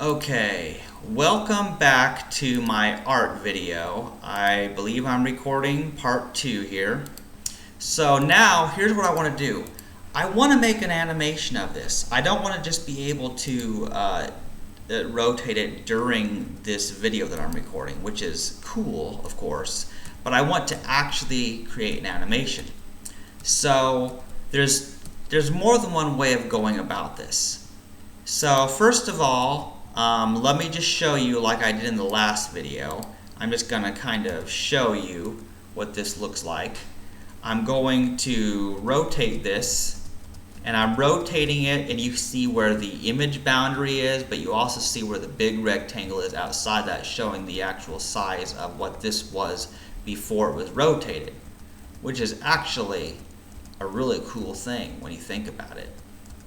Okay, welcome back to my art video. I believe I'm recording part 2 here. So now, here's what I want to do. I want to make an animation of this. I don't want to just be able to rotate it during this video that I'm recording, which is cool, of course, but I want to actually create an animation. So there's more than one way of going about this. So first of all, let me just show you like I did in the last video. I'm just going to kind of show you what this looks like. I'm going to rotate this, and I'm rotating it, and you see where the image boundary is, but you also see where the big rectangle is outside that, showing the actual size of what this was before it was rotated, which is actually a really cool thing when you think about it.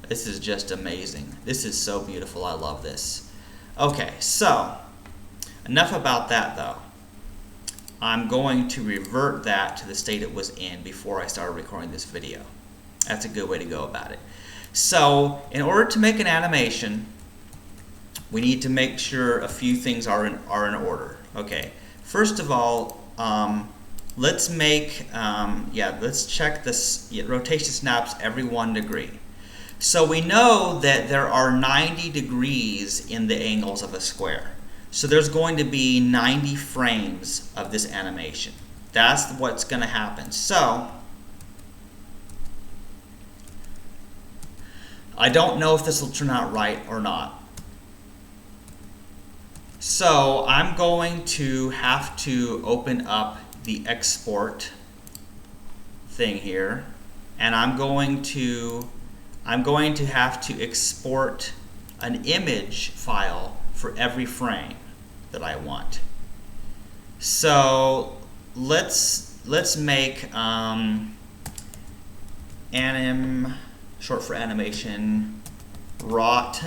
This is just amazing. This is so beautiful. I love this. Okay, so enough about that though. I'm going to revert that to the state it was in before I started recording this video. That's a good way to go about it. So in order to make an animation, we need to make sure a few things are in order. Okay, first of all, let's check this. Rotation snaps every 1 degree. So we know that there are 90 degrees in the angles of a square. So there's going to be 90 frames of this animation. That's what's going to happen. So I don't know if this will turn out right or not. So I'm going to have to open up the export thing here, and I'm going to have to export an image file for every frame that I want. So let's make short for animation, rot,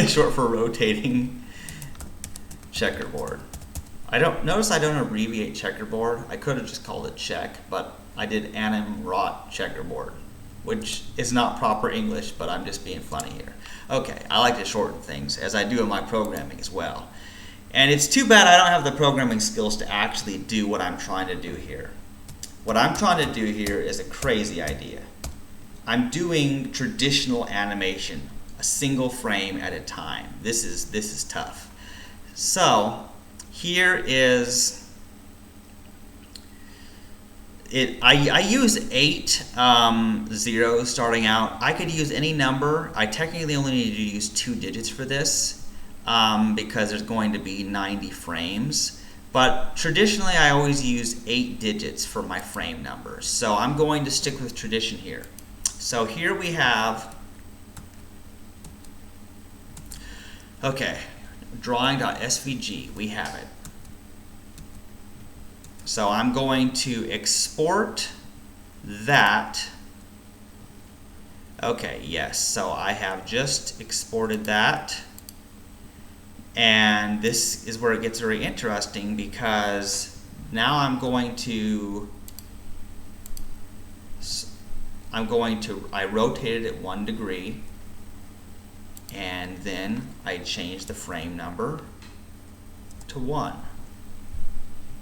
short for rotating checkerboard. Notice I don't abbreviate checkerboard. I could have just called it check, but I did rot checkerboard, which is not proper English, but I'm just being funny here. Okay, I like to shorten things, as I do in my programming as well. And it's too bad I don't have the programming skills to actually do what I'm trying to do here. What I'm trying to do here is a crazy idea. I'm doing traditional animation, a single frame at a time. This is tough. So here is I use 8 zeros starting out. I could use any number. I technically only need to use 2 digits for this because there's going to be 90 frames. But traditionally I always use 8 digits for my frame numbers. So I'm going to stick with tradition here. So here we have, okay, drawing.svg, we have it. So I'm going to export that. Okay, yes, so I have just exported that. And this is where it gets very interesting, because now I rotated it 1 degree, and then I changed the frame number to 1.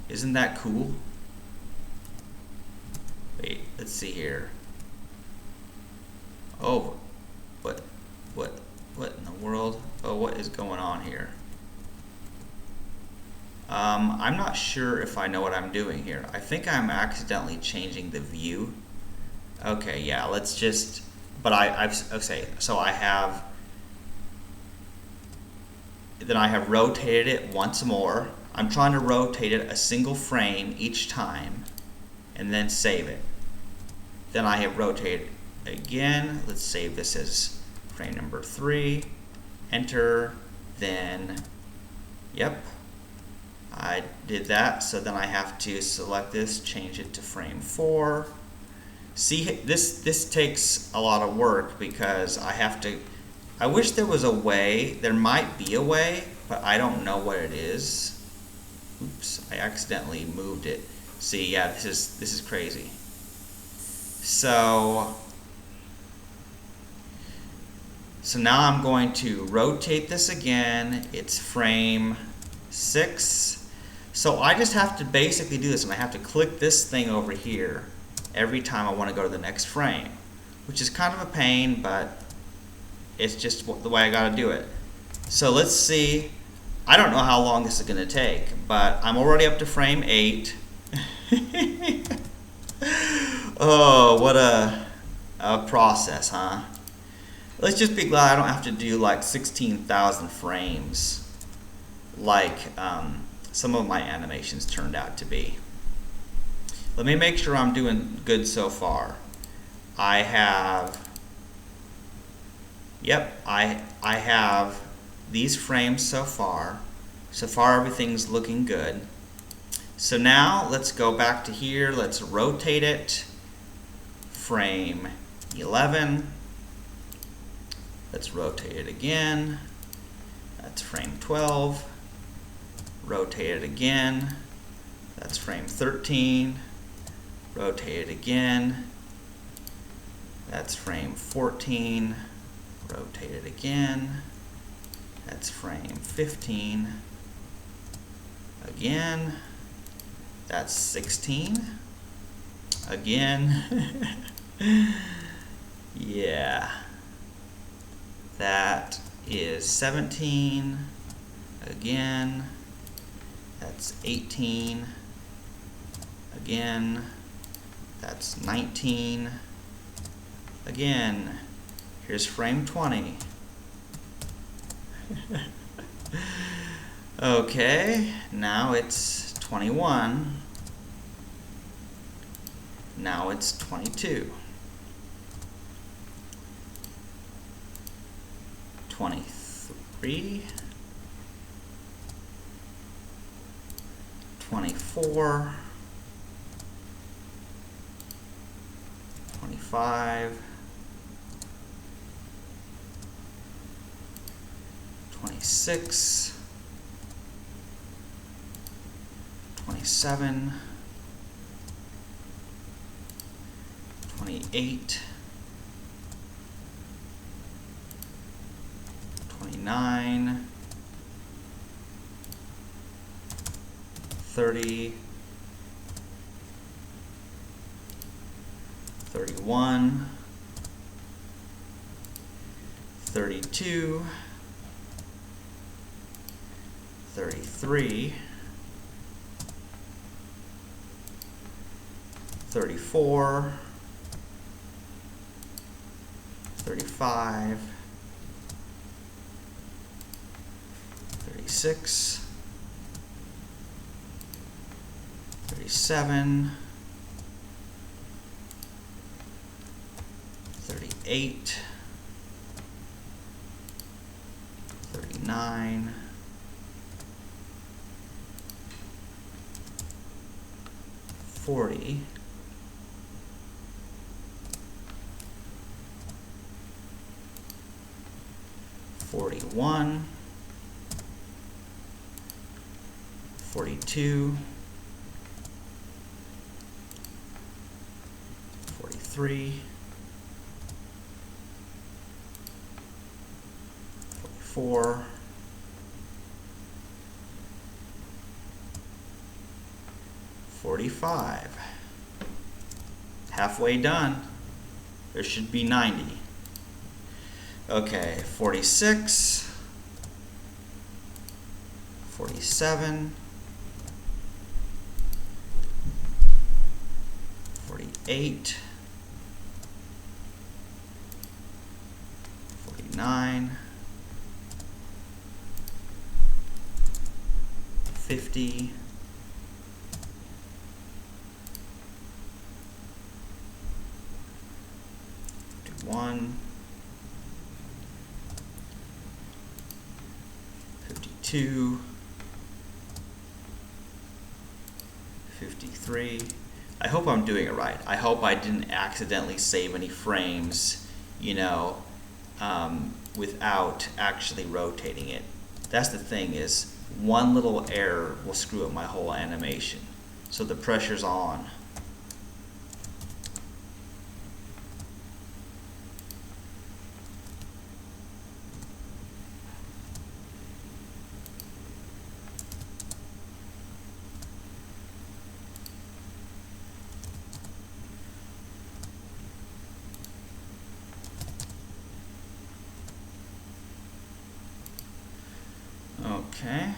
Isn't that cool? Wait, let's see here. Oh, what in the world? Oh, what is going on here? I'm not sure if I know what I'm doing here. I think I'm accidentally changing the view. Okay, yeah, let's just, but okay, so I have rotated it once more. I'm trying to rotate it a single frame each time and then save it. Then I have rotated again. Let's save this as frame number 3. Enter. Then, yep, I did that. So then I have to select this, change it to frame 4. See, this takes a lot of work because I wish there was a way. There might be a way, but I don't know what it is. Oops, I accidentally moved it. See, yeah, this is crazy. So So now I'm going to rotate this again. It's frame 6. So I just have to basically do this, and I have to click this thing over here every time I want to go to the next frame, which is kind of a pain, but it's just the way I got to do it. So let's see. I don't know how long this is going to take, but I'm already up to frame 8. Oh, what a process, huh? Let's just be glad I don't have to do like 16,000 frames like some of my animations turned out to be. Let me make sure I'm doing good so far. I have, yep, I have these frames so far. So far everything's looking good. So now let's go back to here. Let's rotate it. Frame 11. Let's rotate it again. That's frame 12. Rotate it again. That's frame 13. Rotate it again. That's frame 14. Rotate it again. That's frame 15. Again. That's 16. Again. Yeah. That is 17. Again. That's 18. Again. That's 19. Again. Here's frame 20. Okay, now it's 21. Now it's 22. 23. 24. 25. 26. 27. 28. 29. 30. 31. 32. 33. 34. 35. 36. 37. 38. 39. 40. 41. 42. 43. 44. 45. Halfway done. There should be 90. Okay, 46. 47. 48. 49. 50. 51. 52. 53. I hope I'm doing it right. I hope I didn't accidentally save any frames, you know, without actually rotating it. That's the thing, is one little error will screw up my whole animation. So the pressure's on. Okay.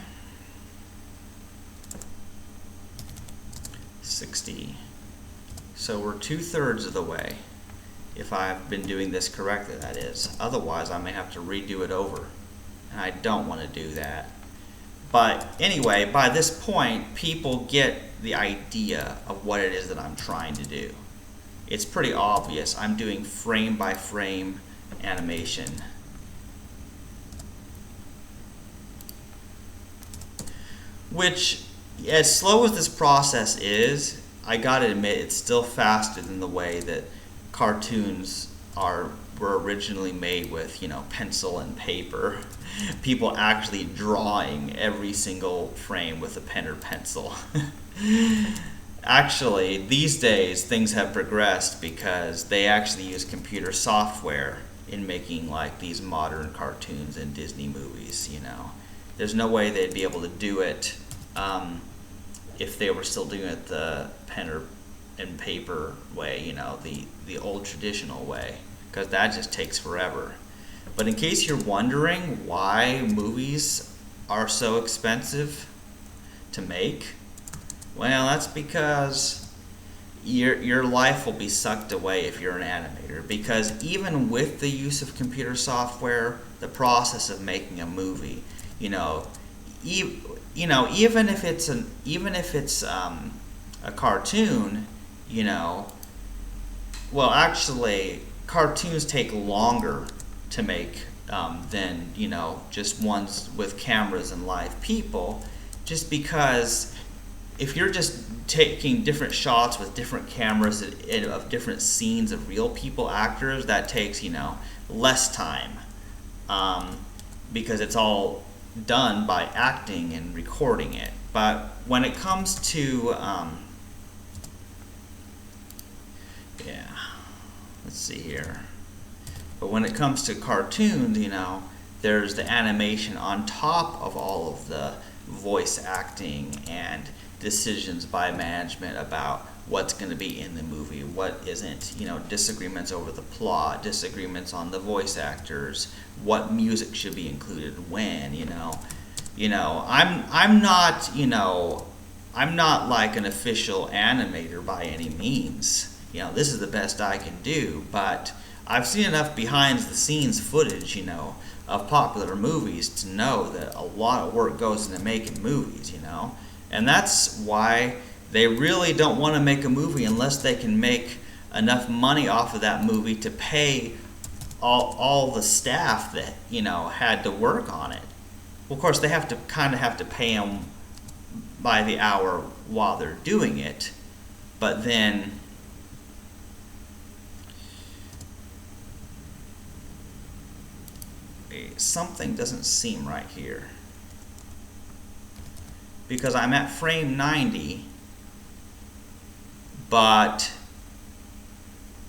60. So we're 2/3 of the way. If I've been doing this correctly, that is. Otherwise, I may have to redo it over. And I don't want to do that. But anyway, by this point, people get the idea of what it is that I'm trying to do. It's pretty obvious. I'm doing frame by frame animation. Which, as slow as this process is, I gotta admit, it's still faster than the way that cartoons were originally made with, you know, pencil and paper. People actually drawing every single frame with a pen or pencil. Actually, these days things have progressed because they actually use computer software in making like these modern cartoons and Disney movies, you know. There's no way they'd be able to do it if they were still doing it the pen or and paper way, you know, the old traditional way, because that just takes forever. But in case you're wondering why movies are so expensive to make, well, that's because your life will be sucked away if you're an animator, because even with the use of computer software, the process of making a movie, you know, even if it's a cartoon, you know, well, actually, cartoons take longer to make than, you know, just ones with cameras and live people, just because if you're just taking different shots with different cameras of different scenes of real people, actors, that takes, you know, less time, because it's all done by acting and recording it. But when it comes to let's see here. But when it comes to cartoons, you know, there's the animation on top of all of the voice acting and decisions by management about what's going to be in the movie, what isn't, you know, disagreements over the plot, disagreements on the voice actors, what music should be included when, you know. I'm not, you know, I'm not like an official animator by any means. You know, this is the best I can do, but I've seen enough behind the scenes footage, you know, of popular movies to know that a lot of work goes into making movies, you know. And that's why they really don't want to make a movie unless they can make enough money off of that movie to pay all the staff that, you know, had to work on it. Well, of course, they have to pay them by the hour while they're doing it, but then something doesn't seem right here, because I'm at frame 90, but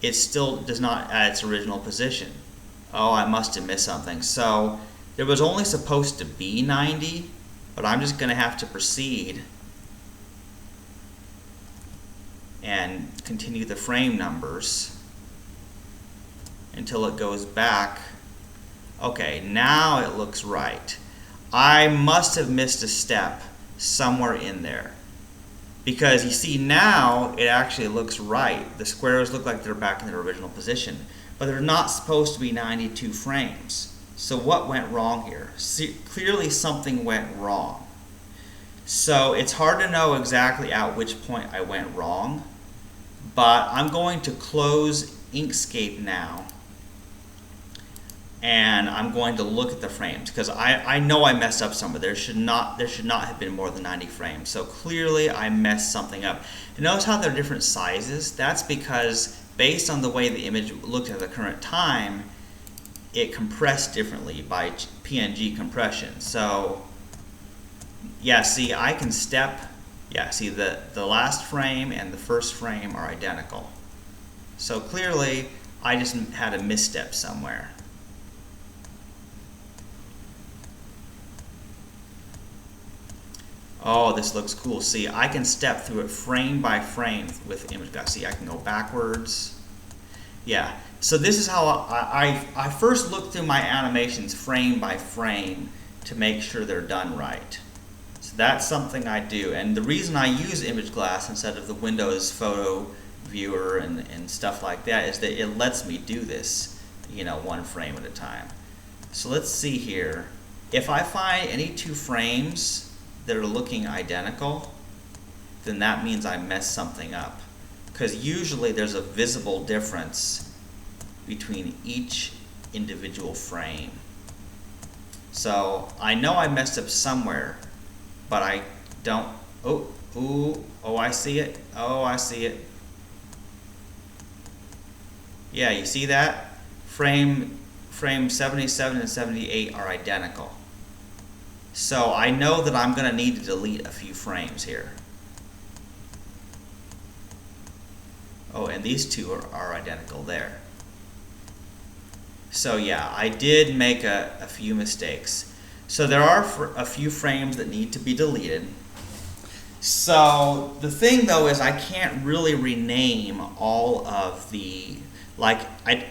it still does not at its original position. Oh, I must have missed something. So it was only supposed to be 90, but I'm just going to have to proceed and continue the frame numbers until it goes back. Okay, now it looks right. I must have missed a step somewhere in there, because you see now it actually looks right. The squares look like they're back in their original position, but they're not supposed to be 92 frames. So what went wrong here? See, clearly something went wrong. So it's hard to know exactly at which point I went wrong, but I'm going to close Inkscape now, and I'm going to look at the frames, because I know I messed up somewhere. There should not have been more than 90 frames. So clearly I messed something up. And notice how they're different sizes? That's because based on the way the image looked at the current time, it compressed differently by PNG compression. So yeah, see, I can step, yeah, see the last frame and the first frame are identical. So clearly I just had a misstep somewhere. Oh, this looks cool. See, I can step through it frame by frame with image. See, I can go backwards. Yeah, so this is how I first looked through my animations frame by frame to make sure they're done right. So that's something I do. And the reason I use Image Glass instead of the Windows Photo Viewer and stuff like that is that it lets me do this, you know, one frame at a time. So let's see here. If I find any two frames that are looking identical, then that means I messed something up. Because usually there's a visible difference between each individual frame. So I know I messed up somewhere, but I don't. Oh, I see it. Oh, I see it. Yeah, you see that? Frame 77 and 78 are identical. So I know that I'm going to need to delete a few frames here. Oh, and these two are identical there. So yeah, I did make a few mistakes. So there are a few frames that need to be deleted. So the thing though is I can't really rename all of the, like,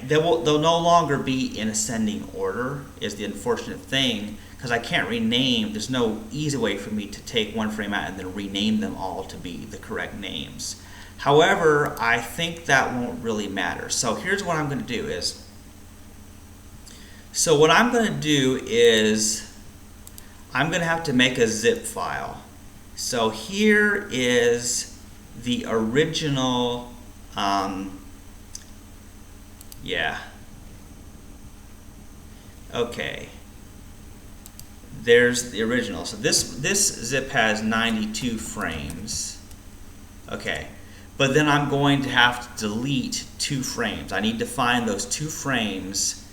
they'll no longer be in ascending order is the unfortunate thing, because I can't rename. There's no easy way for me to take one frame out and then rename them all to be the correct names. However, I think that won't really matter. So here's what I'm going to do is, I'm going to have to make a zip file. So here is the original, okay. There's the original. So this zip has 92 frames. Okay. But then I'm going to have to delete 2 frames. I need to find those 2 frames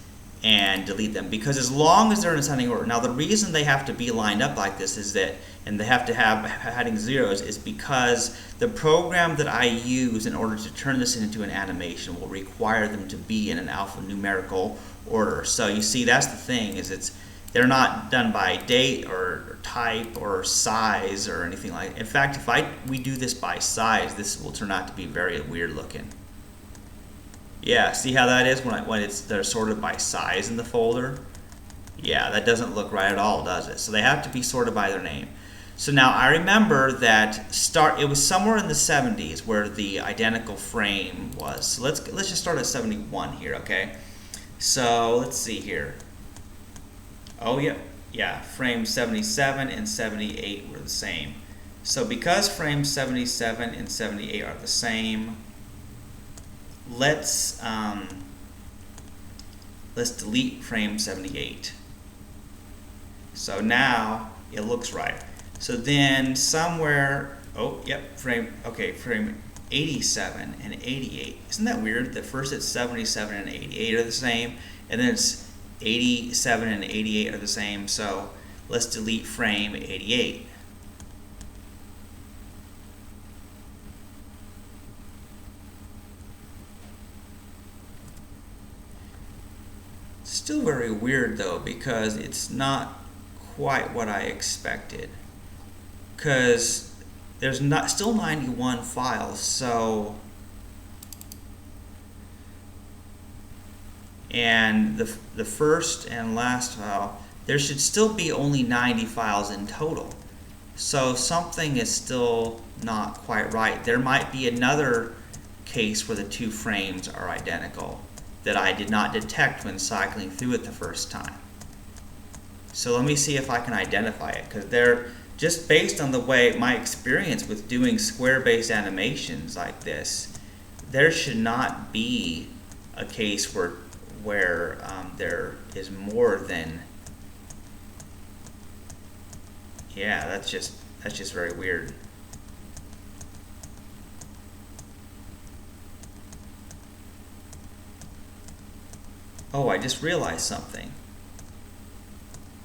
and delete them, because as long as they're in ascending order. Now the reason they have to be lined up like this is that, and they have to have heading zeros, is because the program that I use in order to turn this into an animation will require them to be in an alphanumerical order. So you see, that's the thing, is they're not done by date or type or size or anything like that. In fact, if we do this by size, this will turn out to be very weird looking. Yeah, see how that is when they're sorted by size in the folder? Yeah, that doesn't look right at all, does it? So they have to be sorted by their name. So now I remember that it was somewhere in the 70s where the identical frame was. So let's just start at 71 here, okay? So let's see here. Oh yeah, frame 77 and 78 were the same. So because frames 77 and 78 are the same, let's delete frame 78. So now it looks right. So then somewhere, frame 87 and 88. Isn't that weird that first it's 77 and 88 are the same, and then it's 87 and 88 are the same? So let's delete frame 88. Still very weird though, because it's not quite what I expected, because there's still 91 files. So, and the first and last file, there should still be only 90 files in total. So something is still not quite right. There might be another case where the 2 frames are identical that I did not detect when cycling through it the first time. So let me see if I can identify it, because they're just based on the way my experience with doing square-based animations like this, there should not be a case where there is more than, yeah, that's just very weird. Oh, I just realized something.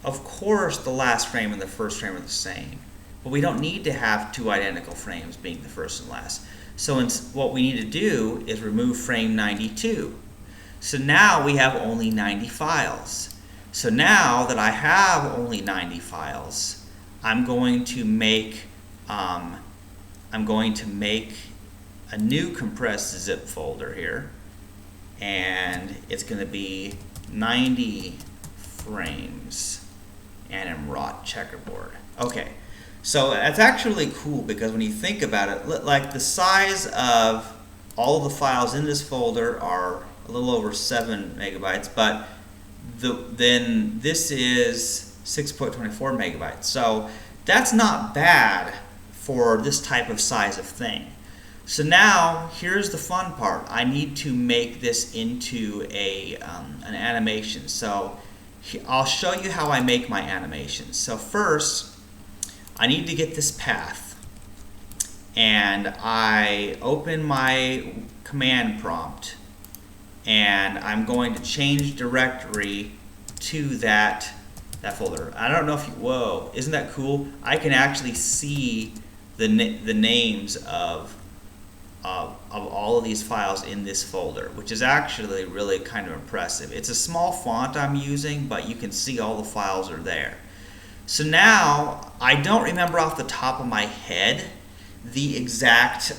Of course the last frame and the first frame are the same, but we don't need to have 2 identical frames being the first and last. So what we need to do is remove frame 92. So now we have only 90 files. So now that I have only 90 files, I'm going to make a new compressed zip folder here, and it's going to be 90 frames, wrought checkerboard. Okay, so that's actually really cool because when you think about it, like the size of all of the files in this folder are a little over 7 megabytes, but then this is 6.24 megabytes. So that's not bad for this type of size of thing. So now here's the fun part. I need to make this into an animation. So I'll show you how I make my animations. So first, I need to get this path, and I open my command prompt, and I'm going to change directory to that folder. I don't know if you, whoa, isn't that cool? I can actually see the names of all of these files in this folder, which is actually really kind of impressive. It's a small font I'm using, but you can see all the files are there. So now, I don't remember off the top of my head the exact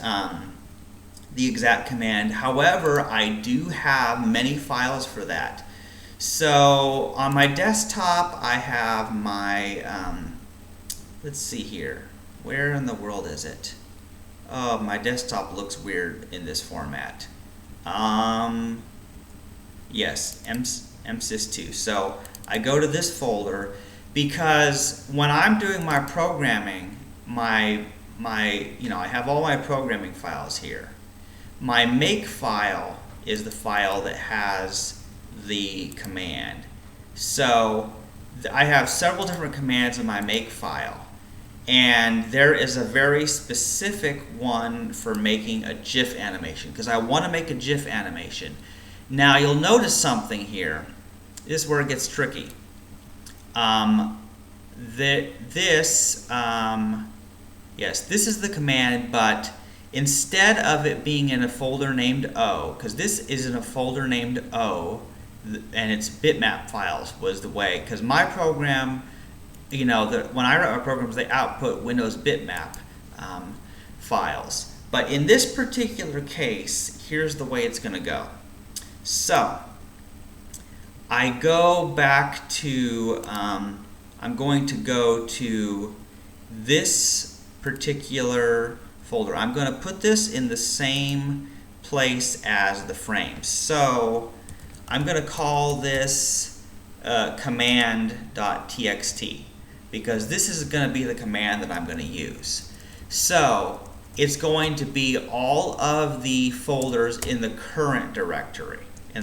command. However, I do have many files for that. So on my desktop, I have my, let's see here. Where in the world is it? Oh, my desktop looks weird in this format. Yes, MSys2. So I go to this folder because when I'm doing my programming, I have all my programming files here. My make file is the file that has the command. So I have several different commands in my make file. And there is a very specific one for making a GIF animation, because I want to make a GIF animation. Now you'll notice something here. This is where it gets tricky. Yes, this is the command, but instead of it being in a folder named O, because this is in a folder named O, and it's bitmap files was the way, because my program, when I write my programs, they output Windows bitmap files. But in this particular case, here's the way it's going to go. So I go back to, I'm going to go to this particular folder. I'm going to put this in the same place as the frames. So I'm going to call this command.txt. because this is going to be the command that I'm going to use. So it's going to be all of the folders in the current directory. So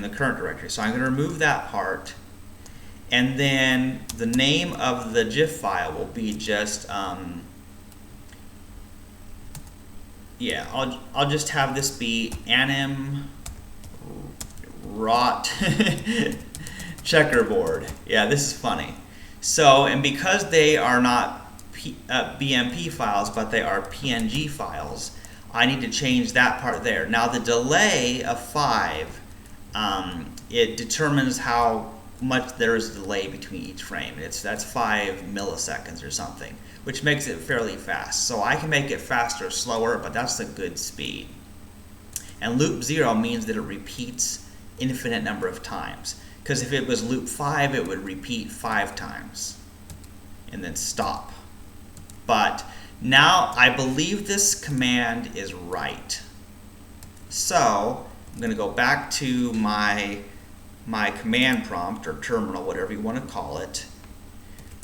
I'm going to remove that part, and then the name of the GIF file will be just I'll just have this be anim wrought checkerboard. Yeah, this is funny. So, and because they are not BMP files, but they are PNG files, I need to change that part there. Now the delay of 5, it determines how much there is a delay between each frame. That's 5 milliseconds or something, which makes it fairly fast. So I can make it faster or slower, but that's a good speed. And loop 0 means that it repeats infinite number of times. Because if it was loop 5, it would repeat 5 times and then stop. But now I believe this command is right. So I'm going to go back to my command prompt or terminal, whatever you want to call it.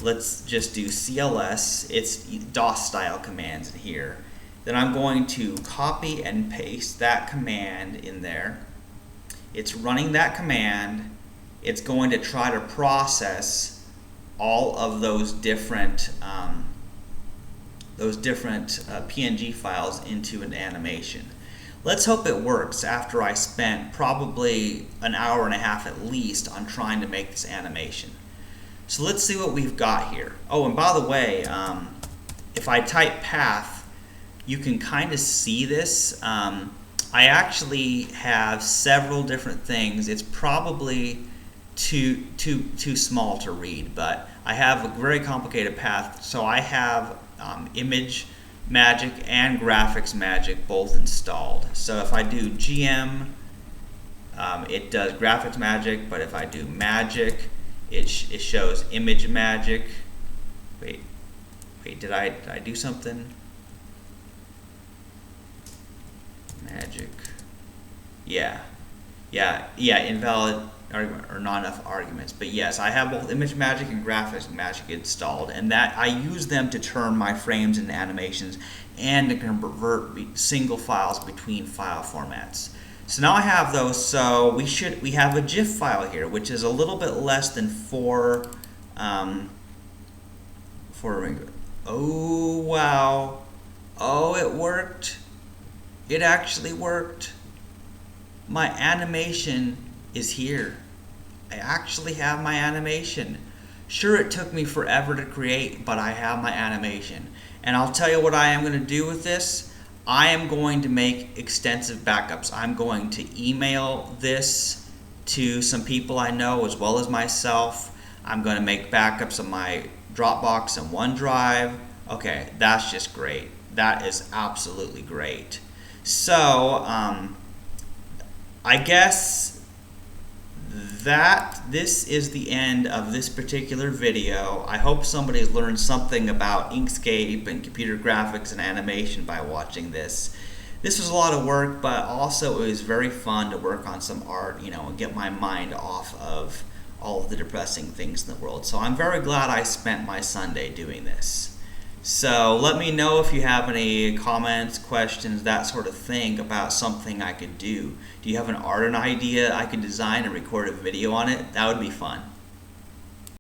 Let's just do CLS. It's DOS style commands in here. Then I'm going to copy and paste that command in there. It's running that command. It's going to try to process all of those different PNG files into an animation. Let's hope it works after I spent probably an hour and a half at least on trying to make this animation. So let's see what we've got here. Oh, and by the way, if I type path, you can kind of see this. I actually have several different things. It's probably too small to read, but I have a very complicated path. So I have imagemagick and graphicsmagick both installed. So if I do GM, it does graphicsmagick, but if I do magic, it shows imagemagick. Wait, did I do something? Magic. Yeah. Invalid argument or not enough arguments. But yes, I have both ImageMagick and GraphicsMagick installed, and that I use them to turn my frames into animations and to convert single files between file formats. So now I have those. So we have a GIF file here, which is a little bit less than 4. Oh wow! Oh, it worked. It actually worked. My animation is here. I actually have my animation. Sure, it took me forever to create, but I have my animation. And I'll tell you what I am going to do with this. I am going to make extensive backups. I'm going to email this to some people I know as well as myself. I'm going to make backups of my Dropbox and OneDrive. Okay, that's just great. That is absolutely great. So, I guess that this is the end of this particular video. I hope somebody's learned something about Inkscape and computer graphics and animation by watching this. This was a lot of work, but also it was very fun to work on some art, and get my mind off of all of the depressing things in the world. So I'm very glad I spent my Sunday doing this. So let me know if you have any comments, questions, that sort of thing about something I could do. Do you have an art idea I could design and record a video on it? That would be fun.